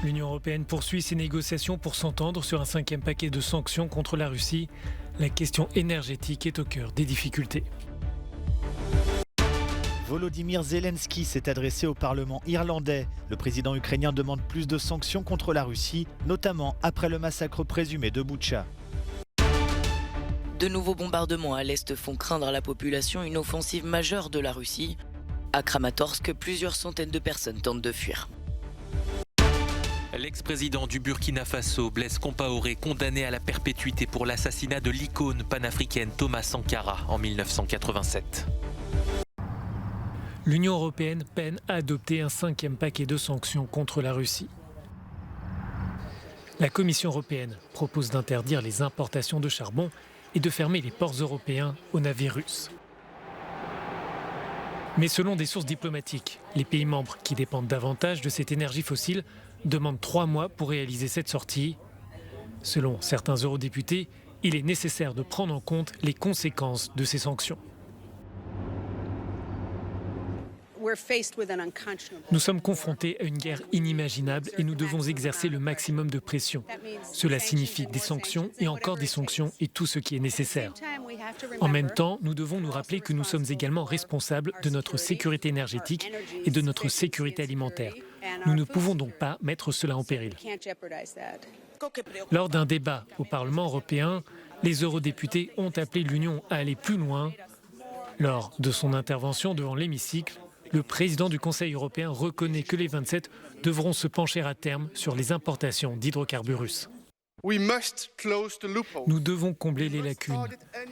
L'Union européenne poursuit ses négociations pour s'entendre sur un 5e paquet de sanctions contre la Russie. La question énergétique est au cœur des difficultés. Volodymyr Zelensky s'est adressé au Parlement irlandais. Le président ukrainien demande plus de sanctions contre la Russie, notamment après le massacre présumé de Boutcha. De nouveaux bombardements à l'Est font craindre à la population une offensive majeure de la Russie. À Kramatorsk, plusieurs centaines de personnes tentent de fuir. L'ex-président du Burkina Faso, Blaise Compaoré, condamné à la perpétuité pour l'assassinat de l'icône panafricaine Thomas Sankara en 1987. L'Union européenne peine à adopter un 5e paquet de sanctions contre la Russie. La Commission européenne propose d'interdire les importations de charbon et de fermer les ports européens aux navires russes. Mais selon des sources diplomatiques, les pays membres qui dépendent davantage de cette énergie fossile demandent 3 mois pour réaliser cette sortie. Selon certains eurodéputés, il est nécessaire de prendre en compte les conséquences de ces sanctions. Nous sommes confrontés à une guerre inimaginable et nous devons exercer le maximum de pression. Cela signifie des sanctions et encore des sanctions et tout ce qui est nécessaire. En même temps, nous devons nous rappeler que nous sommes également responsables de notre sécurité énergétique et de notre sécurité alimentaire. Nous ne pouvons donc pas mettre cela en péril. Lors d'un débat au Parlement européen, les eurodéputés ont appelé l'Union à aller plus loin. Lors de son intervention devant l'hémicycle, le président du Conseil européen reconnaît que les 27 devront se pencher à terme sur les importations d'hydrocarbures russes. Nous devons combler les lacunes.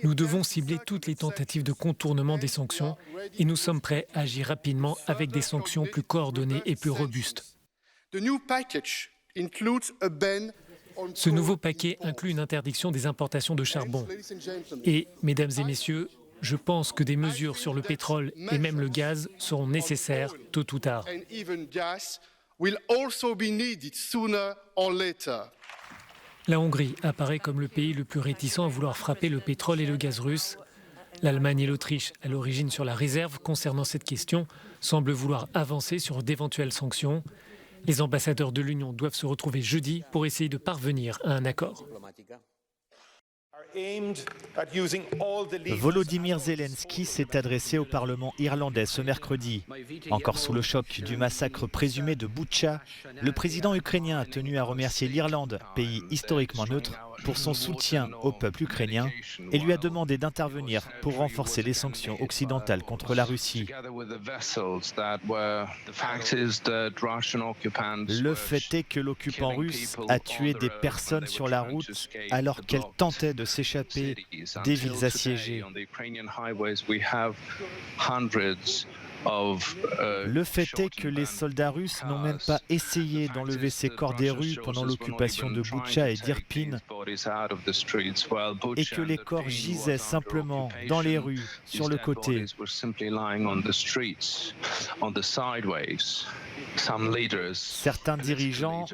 Nous devons cibler toutes les tentatives de contournement des sanctions et nous sommes prêts à agir rapidement avec des sanctions plus coordonnées et plus robustes. Ce nouveau paquet inclut une interdiction des importations de charbon. Et, mesdames et messieurs, je pense que des mesures sur le pétrole et même le gaz seront nécessaires tôt ou tard. La Hongrie apparaît comme le pays le plus réticent à vouloir frapper le pétrole et le gaz russe. L'Allemagne et l'Autriche, à l'origine sur la réserve concernant cette question, semblent vouloir avancer sur d'éventuelles sanctions. Les ambassadeurs de l'Union doivent se retrouver jeudi pour essayer de parvenir à un accord. Volodymyr Zelensky s'est adressé au Parlement irlandais ce mercredi. Encore sous le choc du massacre présumé de Boutcha, le président ukrainien a tenu à remercier l'Irlande, pays historiquement neutre, pour son soutien au peuple ukrainien et lui a demandé d'intervenir pour renforcer les sanctions occidentales contre la Russie. Le fait est que l'occupant russe a tué des personnes sur la route alors qu'elles tentaient de s'échapper des villes assiégées. Le fait est que les soldats russes n'ont même pas essayé d'enlever ces corps des rues pendant l'occupation de Boutcha et d'Irpin et que les corps gisaient simplement dans les rues, sur le côté. Certains dirigeants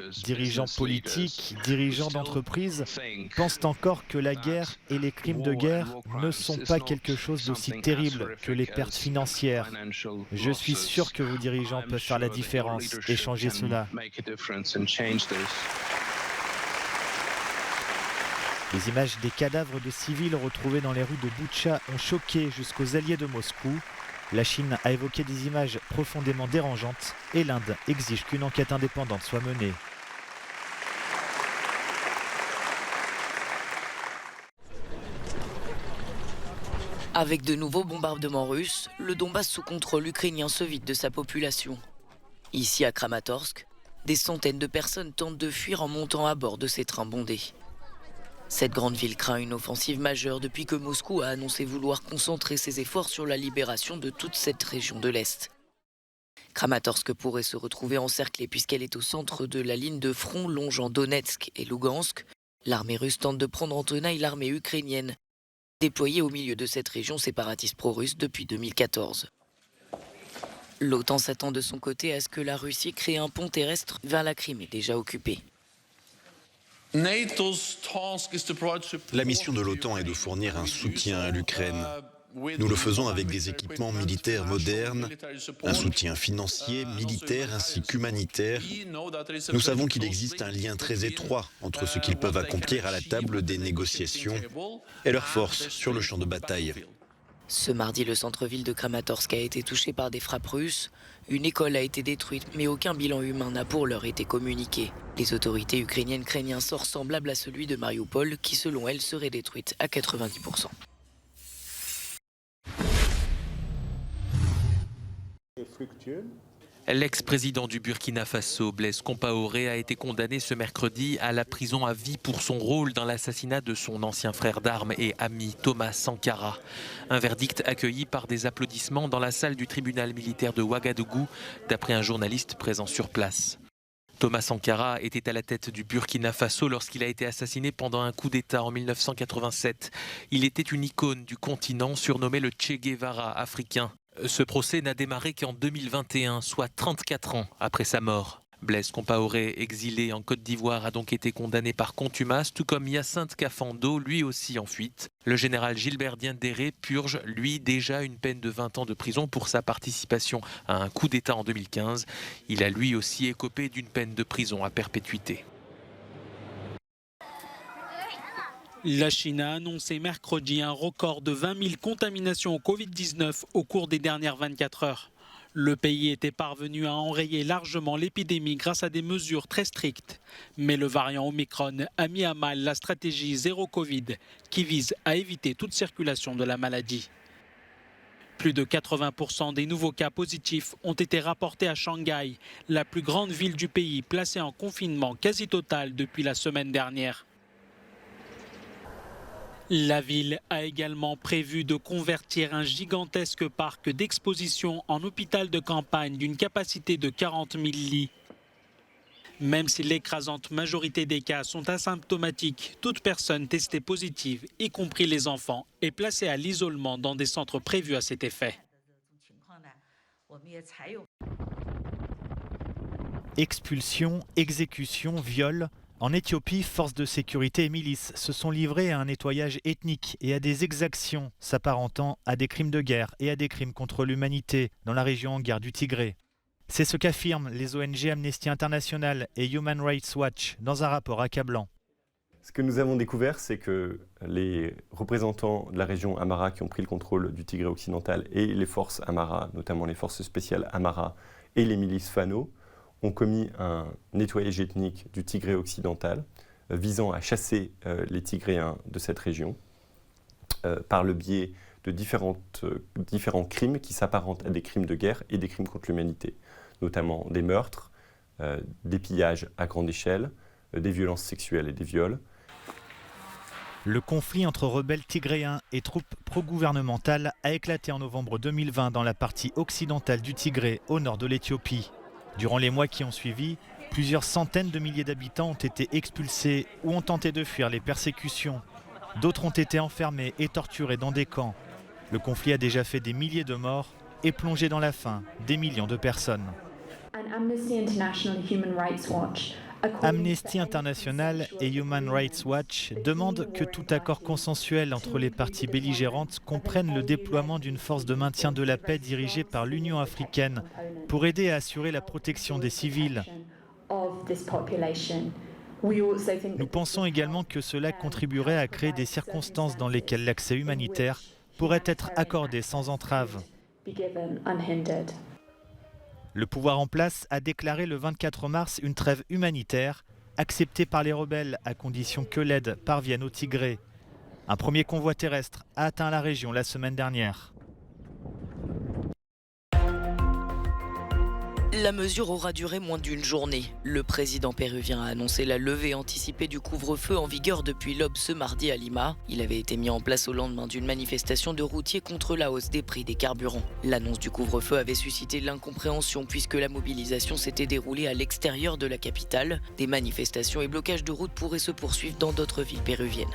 politiques, dirigeants d'entreprises pensent encore que la guerre et les crimes de guerre ne sont pas quelque chose d'aussi terrible que les pertes financières. Je suis sûr que vos dirigeants peuvent faire la différence et changer cela. Les images des cadavres de civils retrouvés dans les rues de Boutcha ont choqué jusqu'aux alliés de Moscou. La Chine a évoqué des images profondément dérangeantes et l'Inde exige qu'une enquête indépendante soit menée. Avec de nouveaux bombardements russes, le Donbass sous contrôle ukrainien se vide de sa population. Ici à Kramatorsk, des centaines de personnes tentent de fuir en montant à bord de ces trains bondés. Cette grande ville craint une offensive majeure depuis que Moscou a annoncé vouloir concentrer ses efforts sur la libération de toute cette région de l'Est. Kramatorsk pourrait se retrouver encerclée puisqu'elle est au centre de la ligne de front longeant Donetsk et Lugansk. L'armée russe tente de prendre en tenaille l'armée ukrainienne, déployée au milieu de cette région séparatiste pro-russe depuis 2014. L'OTAN s'attend de son côté à ce que la Russie crée un pont terrestre vers la Crimée déjà occupée. La mission de l'OTAN est de fournir un soutien à l'Ukraine. Nous le faisons avec des équipements militaires modernes, un soutien financier, militaire ainsi qu'humanitaire. Nous savons qu'il existe un lien très étroit entre ce qu'ils peuvent accomplir à la table des négociations et leur force sur le champ de bataille. Ce mardi, le centre-ville de Kramatorsk a été touché par des frappes russes. Une école a été détruite, mais aucun bilan humain n'a pour l'heure été communiqué. Les autorités ukrainiennes craignent un sort semblable à celui de Mariupol, qui selon elles serait détruite à 90%. L'ex-président du Burkina Faso, Blaise Compaoré, a été condamné ce mercredi à la prison à vie pour son rôle dans l'assassinat de son ancien frère d'armes et ami Thomas Sankara. Un verdict accueilli par des applaudissements dans la salle du tribunal militaire de Ouagadougou, d'après un journaliste présent sur place. Thomas Sankara était à la tête du Burkina Faso lorsqu'il a été assassiné pendant un coup d'État en 1987. Il était une icône du continent, surnommé le Che Guevara africain. Ce procès n'a démarré qu'en 2021, soit 34 ans après sa mort. Blaise Compaoré, exilé en Côte d'Ivoire, a donc été condamné par contumace, tout comme Hyacinthe Kafando, lui aussi en fuite. Le général Gilbert Diendéré purge, lui, déjà une peine de 20 ans de prison pour sa participation à un coup d'État en 2015. Il a lui aussi écopé d'une peine de prison à perpétuité. La Chine a annoncé mercredi un record de 20 000 contaminations au Covid-19 au cours des dernières 24 heures. Le pays était parvenu à enrayer largement l'épidémie grâce à des mesures très strictes. Mais le variant Omicron a mis à mal la stratégie zéro Covid qui vise à éviter toute circulation de la maladie. Plus de 80% des nouveaux cas positifs ont été rapportés à Shanghai, la plus grande ville du pays placée en confinement quasi total depuis la semaine dernière. La ville a également prévu de convertir un gigantesque parc d'exposition en hôpital de campagne d'une capacité de 40 000 lits. Même si l'écrasante majorité des cas sont asymptomatiques, toute personne testée positive, y compris les enfants, est placée à l'isolement dans des centres prévus à cet effet. Expulsion, exécution, viol. En Éthiopie, forces de sécurité et milices se sont livrées à un nettoyage ethnique et à des exactions s'apparentant à des crimes de guerre et à des crimes contre l'humanité dans la région en guerre du Tigré. C'est ce qu'affirment les ONG Amnesty International et Human Rights Watch dans un rapport accablant. Ce que nous avons découvert, c'est que les représentants de la région Amhara qui ont pris le contrôle du Tigré occidental et les forces Amhara, notamment les forces spéciales Amhara et les milices Fano, ont commis un nettoyage ethnique du Tigré occidental visant à chasser les Tigréens de cette région par le biais de différents crimes qui s'apparentent à des crimes de guerre et des crimes contre l'humanité, notamment des meurtres, des pillages à grande échelle, des violences sexuelles et des viols. Le conflit entre rebelles tigréens et troupes pro-gouvernementales a éclaté en novembre 2020 dans la partie occidentale du Tigré, au nord de l'Éthiopie. Durant les mois qui ont suivi, plusieurs centaines de milliers d'habitants ont été expulsés ou ont tenté de fuir les persécutions. D'autres ont été enfermés et torturés dans des camps. Le conflit a déjà fait des milliers de morts et plongé dans la faim des millions de personnes. Amnesty International et Human Rights Watch demandent que tout accord consensuel entre les parties belligérantes comprenne le déploiement d'une force de maintien de la paix dirigée par l'Union africaine pour aider à assurer la protection des civils. Nous pensons également que cela contribuerait à créer des circonstances dans lesquelles l'accès humanitaire pourrait être accordé sans entrave. Le pouvoir en place a déclaré le 24 mars une trêve humanitaire, acceptée par les rebelles à condition que l'aide parvienne au Tigré. Un premier convoi terrestre a atteint la région la semaine dernière. La mesure aura duré moins d'une journée. Le président péruvien a annoncé la levée anticipée du couvre-feu en vigueur depuis l'aube ce mardi à Lima. Il avait été mis en place au lendemain d'une manifestation de routiers contre la hausse des prix des carburants. L'annonce du couvre-feu avait suscité l'incompréhension puisque la mobilisation s'était déroulée à l'extérieur de la capitale. Des manifestations et blocages de routes pourraient se poursuivre dans d'autres villes péruviennes.